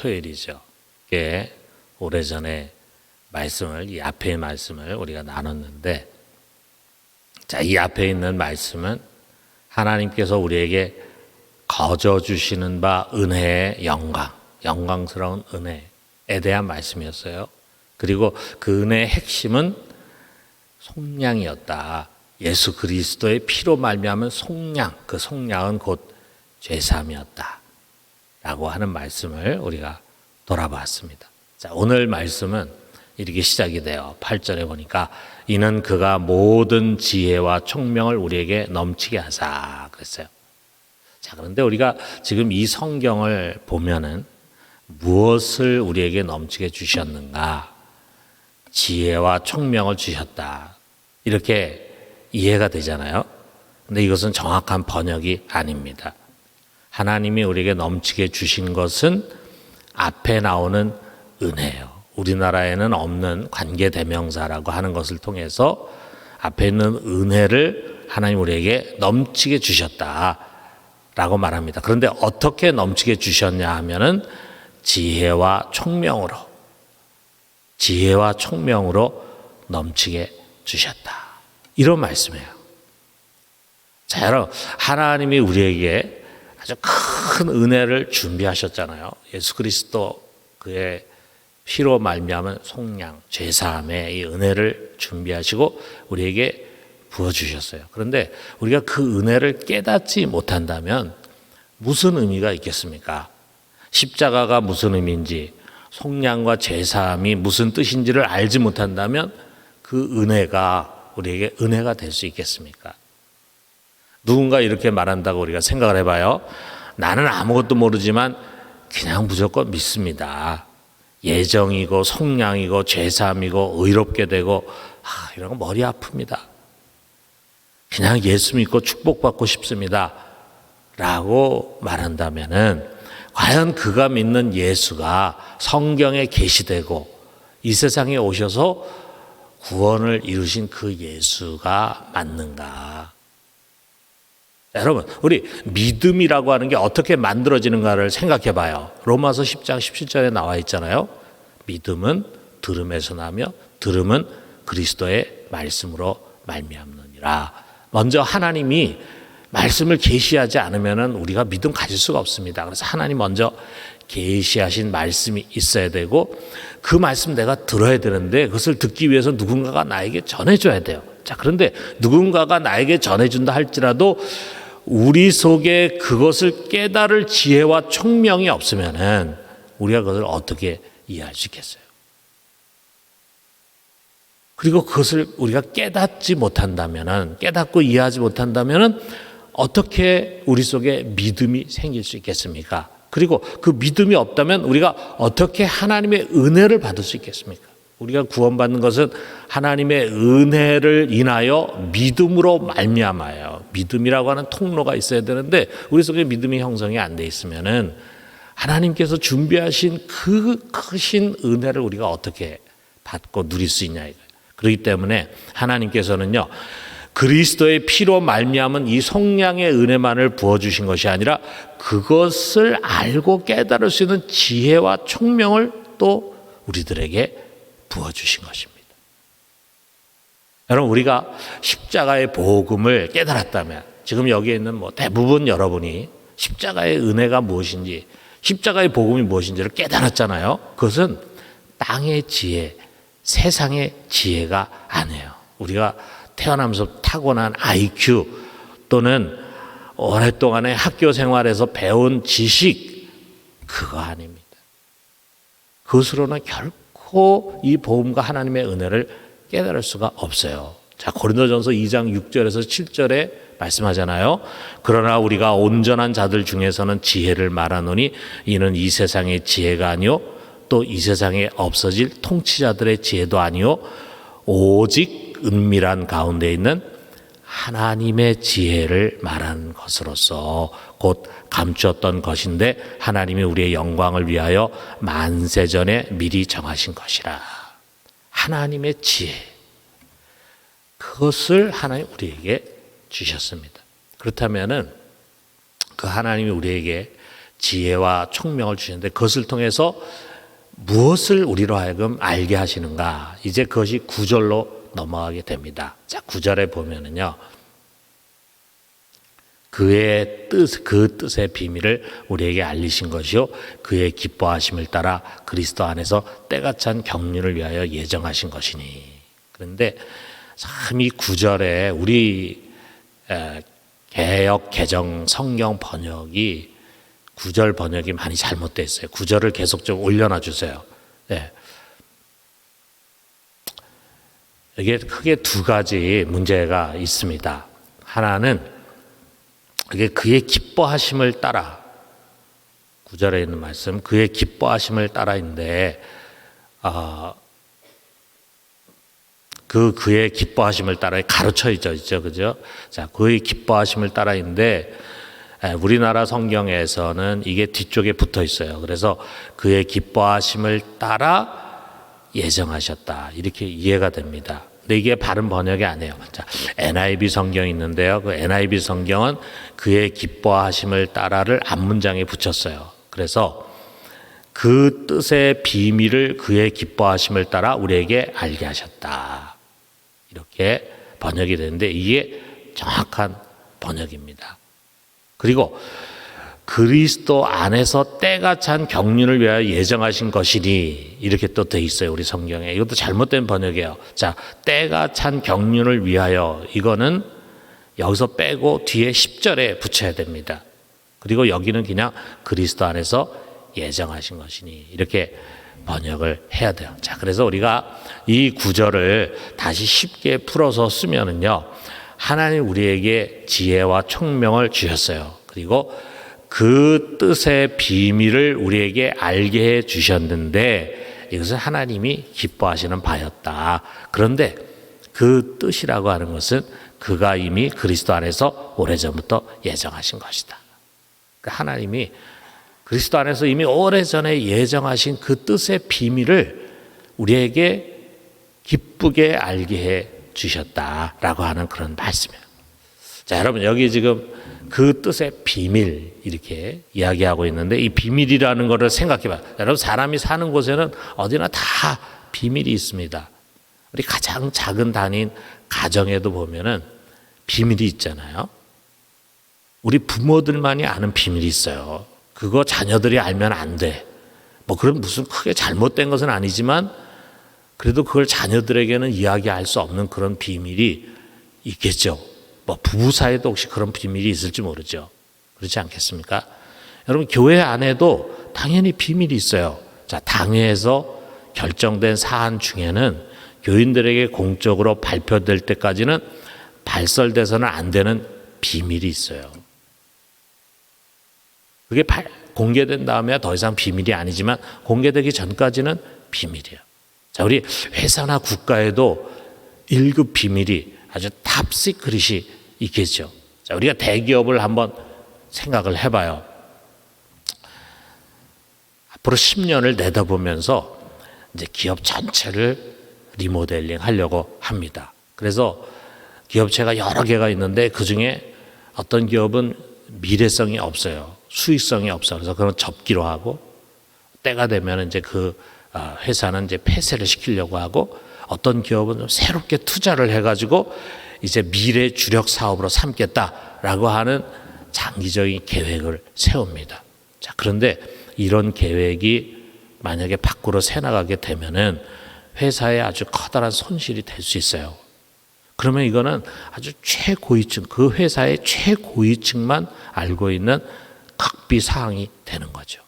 토요일이죠. 꽤 오래전에 이 앞의 말씀을 우리가 나눴는데, 자, 이 앞에 있는 말씀은 하나님께서 우리에게 거저 주시는 바 은혜의 영광스러운 은혜에 대한 말씀이었어요. 그리고 그 은혜의 핵심은 속량이었다. 예수 그리스도의 피로 말미암은 속량, 그 속량은 곧 죄사함이었다 라고 하는 말씀을 우리가 돌아봤습니다. 자, 오늘 말씀은 이렇게 시작이 돼요. 8절에 보니까 이는 그가 모든 지혜와 총명을 우리에게 넘치게 하사 그랬어요. 자, 그런데 우리가 지금 이 성경을 보면은 무엇을 우리에게 넘치게 주셨는가? 지혜와 총명을 주셨다. 이렇게 이해가 되잖아요. 근데 이것은 정확한 번역이 아닙니다. 하나님이 우리에게 넘치게 주신 것은 앞에 나오는 은혜예요. 우리나라에는 없는 관계대명사라고 하는 것을 통해서 앞에 있는 은혜를 하나님 우리에게 넘치게 주셨다라고 말합니다. 그런데 어떻게 넘치게 주셨냐 하면은 지혜와 총명으로 넘치게 주셨다. 이런 말씀이에요. 자, 여러분, 하나님이 우리에게 아주 큰 은혜를 준비하셨잖아요. 예수 그리스도 그의 피로 말미암은 속량, 죄사함의 이 은혜를 준비하시고 우리에게 부어주셨어요. 그런데 우리가 그 은혜를 깨닫지 못한다면 무슨 의미가 있겠습니까? 십자가가 무슨 의미인지, 속량과 죄사함이 무슨 뜻인지를 알지 못한다면 그 은혜가 우리에게 은혜가 될 수 있겠습니까? 누군가 이렇게 말한다고 우리가 생각을 해봐요. 나는 아무것도 모르지만 그냥 무조건 믿습니다. 예정이고 속량이고 죄사함이고 의롭게 되고 이런 거 머리 아픕니다. 그냥 예수 믿고 축복받고 싶습니다 라고 말한다면은 과연 그가 믿는 예수가 성경에 계시되고 이 세상에 오셔서 구원을 이루신 그 예수가 맞는가? 여러분, 우리 믿음이라고 하는 게 어떻게 만들어지는가를 생각해 봐요. 로마서 10장 17절에 나와 있잖아요. 믿음은 들음에서 나며 들음은 그리스도의 말씀으로 말미암느니라. 먼저 하나님이 말씀을 계시하지 않으면 우리가 믿음 가질 수가 없습니다. 그래서 하나님 먼저 계시하신 말씀이 있어야 되고 그 말씀 내가 들어야 되는데 그것을 듣기 위해서 누군가가 나에게 전해줘야 돼요. 자, 그런데 누군가가 나에게 전해준다 할지라도 우리 속에 그것을 깨달을 지혜와 총명이 없으면은 우리가 그것을 어떻게 이해할 수 있겠어요? 그리고 그것을 우리가 깨닫지 못한다면은, 깨닫고 이해하지 못한다면은 어떻게 우리 속에 믿음이 생길 수 있겠습니까? 그리고 그 믿음이 없다면 우리가 어떻게 하나님의 은혜를 받을 수 있겠습니까? 우리가 구원받는 것은 하나님의 은혜를 인하여 믿음으로 말미암아요. 믿음이라고 하는 통로가 있어야 되는데 우리 속에 믿음이 형성이 안 돼 있으면은 하나님께서 준비하신 그 크신 은혜를 우리가 어떻게 받고 누릴 수 있냐 이거예요. 그렇기 때문에 하나님께서는요, 그리스도의 피로 말미암은 이 속량의 은혜만을 부어주신 것이 아니라 그것을 알고 깨달을 수 있는 지혜와 총명을 또 우리들에게 부어주신 것입니다. 여러분, 우리가 십자가의 복음을 깨달았다면 지금 여기에 있는 대부분 여러분이 십자가의 은혜가 무엇인지, 십자가의 복음이 무엇인지를 깨달았잖아요. 그것은 땅의 지혜, 세상의 지혜가 아니에요. 우리가 태어나면서 타고난 IQ 또는 오랫동안의 학교 생활에서 배운 지식, 그거 아닙니다. 그것으로는 결코 이 복음과 하나님의 은혜를 깨달을 수가 없어요. 자, 고린도전서 2장 6절에서 7절에 말씀하잖아요. 그러나 우리가 온전한 자들 중에서는 지혜를 말하노니 이는 이 세상의 지혜가 아니요 또 이 세상에 없어질 통치자들의 지혜도 아니요 오직 은밀한 가운데 있는 하나님의 지혜를 말하는 것으로서 곧 감추었던 것인데 하나님이 우리의 영광을 위하여 만세전에 미리 정하신 것이라. 하나님의 지혜, 그것을 하나님 우리에게 주셨습니다. 그렇다면은 그 하나님이 우리에게 지혜와 총명을 주셨는데 그것을 통해서 무엇을 우리로 하여금 알게 하시는가. 이제 그것이 9절로 넘어가게 됩니다. 자, 9절에 보면은요. 그의 그 뜻의 비밀을 우리에게 알리신 것이요 그의 기뻐하심을 따라 그리스도 안에서 때가 찬 경륜을 위하여 예정하신 것이니. 그런데 참 이 9절에 우리 개역 개정 성경 번역이 9절 번역이 많이 잘못되어 있어요. 9절을 계속적으로 올려놔 주세요. 네. 이게 크게 두 가지 문제가 있습니다. 하나는 이게 그의 기뻐하심을 따라 9절에 있는 말씀 그의 기뻐하심을 따라인데 그의 기뻐하심을 따라 가르쳐 있죠. 그죠? 자, 그의 기뻐하심을 따라인데 우리나라 성경에서는 이게 뒤쪽에 붙어 있어요. 그래서 그의 기뻐하심을 따라 예정하셨다. 이렇게 이해가 됩니다. 근데 이게 바른 번역이 아니에요. 자, NIV 성경이 있는데요. 그 NIV 성경은 그의 기뻐하심을 따라를 앞문장에 붙였어요. 그래서 그 뜻의 비밀을 그의 기뻐하심을 따라 우리에게 알게 하셨다. 이렇게 번역이 되는데 이게 정확한 번역입니다. 그리고 그리스도 안에서 때가 찬 경륜을 위하여 예정하신 것이니 이렇게 또 돼 있어요. 우리 성경에. 이것도 잘못된 번역이에요. 자, 때가 찬 경륜을 위하여 이거는 여기서 빼고 뒤에 10절에 붙여야 됩니다. 그리고 여기는 그냥 그리스도 안에서 예정하신 것이니 이렇게 번역을 해야 돼요. 자, 그래서 우리가 이 구절을 다시 쉽게 풀어서 쓰면은요. 하나님 우리에게 지혜와 총명을 주셨어요. 그리고 그 뜻의 비밀을 우리에게 알게 해 주셨는데 이것은 하나님이 기뻐하시는 바였다. 그런데 그 뜻이라고 하는 것은 그가 이미 그리스도 안에서 오래전부터 예정하신 것이다. 하나님이 그리스도 안에서 이미 오래전에 예정하신 그 뜻의 비밀을 우리에게 기쁘게 알게 해 주셨다라고 하는 그런 말씀이에요. 자, 여러분 여기 지금 그 뜻의 비밀 이렇게 이야기하고 있는데 이 비밀이라는 것을 생각해 봐요. 여러분 사람이 사는 곳에는 어디나 다 비밀이 있습니다. 우리 가장 작은 단위인 가정에도 보면은 비밀이 있잖아요. 우리 부모들만이 아는 비밀이 있어요. 그거 자녀들이 알면 안 돼. 뭐 그런 무슨 크게 잘못된 것은 아니지만 그래도 그걸 자녀들에게는 이야기할 수 없는 그런 비밀이 있겠죠. 뭐 부부 사이에도 혹시 그런 비밀이 있을지 모르죠. 그렇지 않겠습니까? 여러분 교회 안에도 당연히 비밀이 있어요. 자, 당회에서 결정된 사안 중에는 교인들에게 공적으로 발표될 때까지는 발설돼서는 안 되는 비밀이 있어요. 그게 공개된 다음에 더 이상 비밀이 아니지만 공개되기 전까지는 비밀이에요. 자, 우리 회사나 국가에도 1급 비밀이 아주 탑 시크릿이 있겠죠. 자, 우리가 대기업을 한번 생각을 해봐요. 앞으로 10년을 내다보면서 이제 기업 전체를 리모델링 하려고 합니다. 그래서 기업체가 여러 개가 있는데 그 중에 어떤 기업은 미래성이 없어요. 수익성이 없어. 그래서 그런 접기로 하고 때가 되면 이제 그 회사는 이제 폐쇄를 시키려고 하고 어떤 기업은 좀 새롭게 투자를 해가지고 이제 미래 주력 사업으로 삼겠다라고 하는 장기적인 계획을 세웁니다. 자, 그런데 이런 계획이 만약에 밖으로 새나가게 되면은 회사에 아주 커다란 손실이 될 수 있어요. 그러면 이거는 아주 최고위층, 그 회사의 최고위층만 알고 있는 극비 사항이 되는 거죠.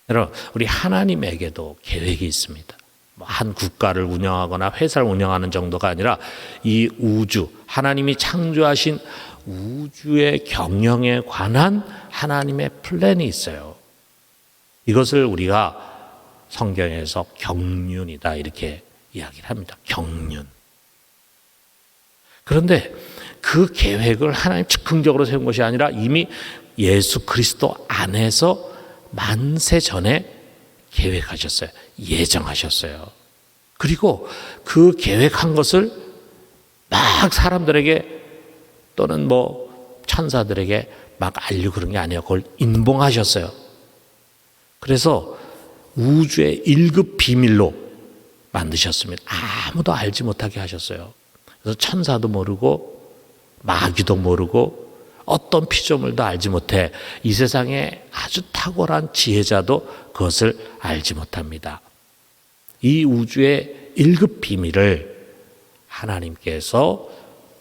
여러분, 우리 하나님에게도 계획이 있습니다. 한 국가를 운영하거나 회사를 운영하는 정도가 아니라 이 우주, 하나님이 창조하신 우주의 경영에 관한 하나님의 플랜이 있어요. 이것을 우리가 성경에서 경륜이다 이렇게 이야기를 합니다. 경륜. 그런데 그 계획을 하나님 즉흥적으로 세운 것이 아니라 이미 예수 그리스도 안에서 만세 전에 계획하셨어요. 예정하셨어요. 그리고 그 계획한 것을 막 사람들에게 또는 뭐 천사들에게 막 알리고 그런 게 아니에요. 그걸 인봉하셨어요. 그래서 우주의 1급 비밀로 만드셨습니다. 아무도 알지 못하게 하셨어요. 그래서 천사도 모르고 마귀도 모르고 어떤 피조물도 알지 못해 이 세상에 아주 탁월한 지혜자도 그것을 알지 못합니다. 이 우주의 1급 비밀을 하나님께서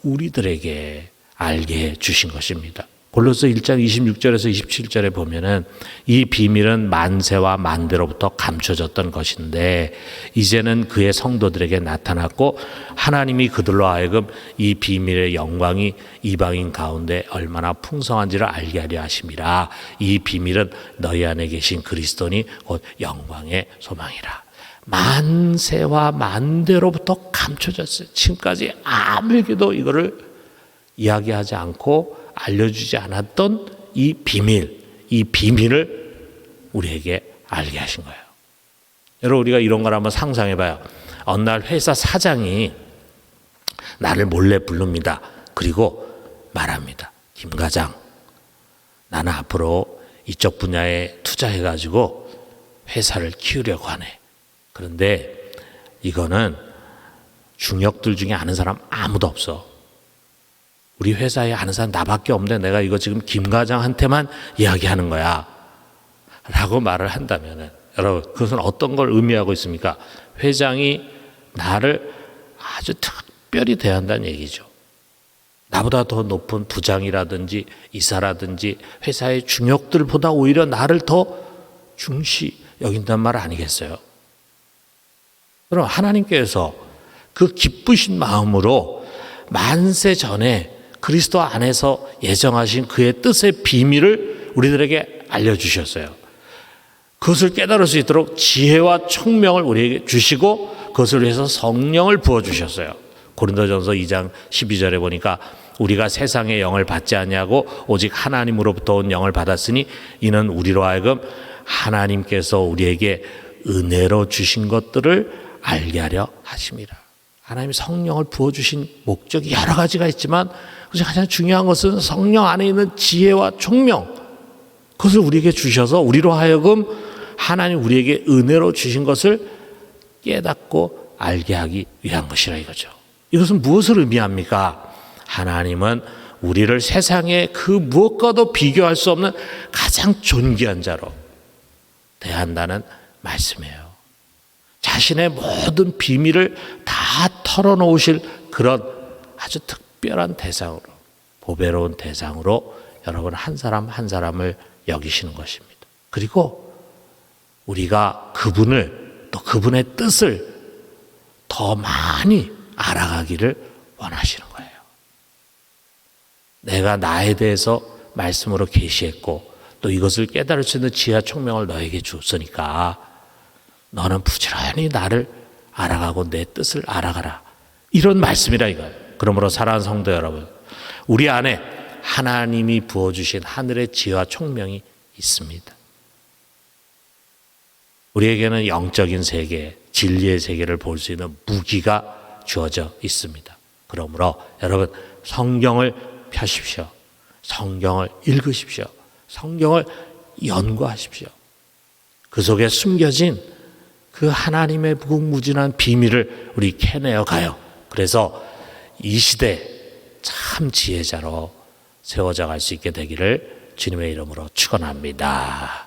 우리들에게 알게 해 주신 것입니다. 골로새 1장 26절에서 27절에 보면은 이 비밀은 만세와 만대로부터 감춰졌던 것인데 이제는 그의 성도들에게 나타났고 하나님이 그들로 하여금 이 비밀의 영광이 이방인 가운데 얼마나 풍성한지를 알게 하려 하심이라. 이 비밀은 너희 안에 계신 그리스도니 곧 영광의 소망이라. 만세와 만대로부터 감춰졌어요. 지금까지 아무에게도 이거를 이야기하지 않고 알려주지 않았던 이 비밀을 우리에게 알게 하신 거예요. 여러분, 우리가 이런 걸 한번 상상해 봐요. 어느 날 회사 사장이 나를 몰래 부릅니다. 그리고 말합니다. 김 과장, 나는 앞으로 이쪽 분야에 투자해가지고 회사를 키우려고 하네. 그런데 이거는 중역들 중에 아는 사람 아무도 없어. 우리 회사에 아는 사람 나밖에 없는데 내가 이거 지금 김 과장한테만 이야기하는 거야 라고 말을 한다면 여러분, 그것은 어떤 걸 의미하고 있습니까? 회장이 나를 아주 특별히 대한다는 얘기죠. 나보다 더 높은 부장이라든지 이사라든지 회사의 중역들보다 오히려 나를 더 중시 여긴단 말 아니겠어요? 그럼 하나님께서 그 기쁘신 마음으로 만세 전에 그리스도 안에서 예정하신 그의 뜻의 비밀을 우리들에게 알려주셨어요. 그것을 깨달을 수 있도록 지혜와 총명을 우리에게 주시고 그것을 위해서 성령을 부어주셨어요. 고린도전서 2장 12절에 보니까 우리가 세상의 영을 받지 아니하고 오직 하나님으로부터 온 영을 받았으니 이는 우리로 하여금 하나님께서 우리에게 은혜로 주신 것들을 알게 하려 하심이라. 하나님이 성령을 부어주신 목적이 여러 가지가 있지만 가장 중요한 것은 성령 안에 있는 지혜와 총명, 그것을 우리에게 주셔서 우리로 하여금 하나님 우리에게 은혜로 주신 것을 깨닫고 알게 하기 위한 것이라 이거죠. 이것은 무엇을 의미합니까? 하나님은 우리를 세상의 그 무엇과도 비교할 수 없는 가장 존귀한 자로 대한다는 말씀이에요. 자신의 모든 비밀을 다 털어놓으실 그런 아주 특별한 대상으로, 보배로운 대상으로 여러분 한 사람 한 사람을 여기시는 것입니다. 그리고 우리가 그분을 또 그분의 뜻을 더 많이 알아가기를 원하시는 거예요. 내가 나에 대해서 말씀으로 계시했고 또 이것을 깨달을 수 있는 지혜와 총명을 너에게 줬으니까 너는 부지런히 나를 알아가고 내 뜻을 알아가라. 이런 말씀이라 이거예요. 그러므로 사랑하는 성도 여러분, 우리 안에 하나님이 부어주신 하늘의 지혜와 총명이 있습니다. 우리에게는 영적인 세계, 진리의 세계를 볼 수 있는 무기가 주어져 있습니다. 그러므로 여러분 성경을 펴십시오. 성경을 읽으십시오. 성경을 연구하십시오. 그 속에 숨겨진 그 하나님의 무궁무진한 비밀을 우리 캐내어 가요. 그래서 이 시대 참 지혜자로 세워져 갈 수 있게 되기를 주님의 이름으로 축원합니다.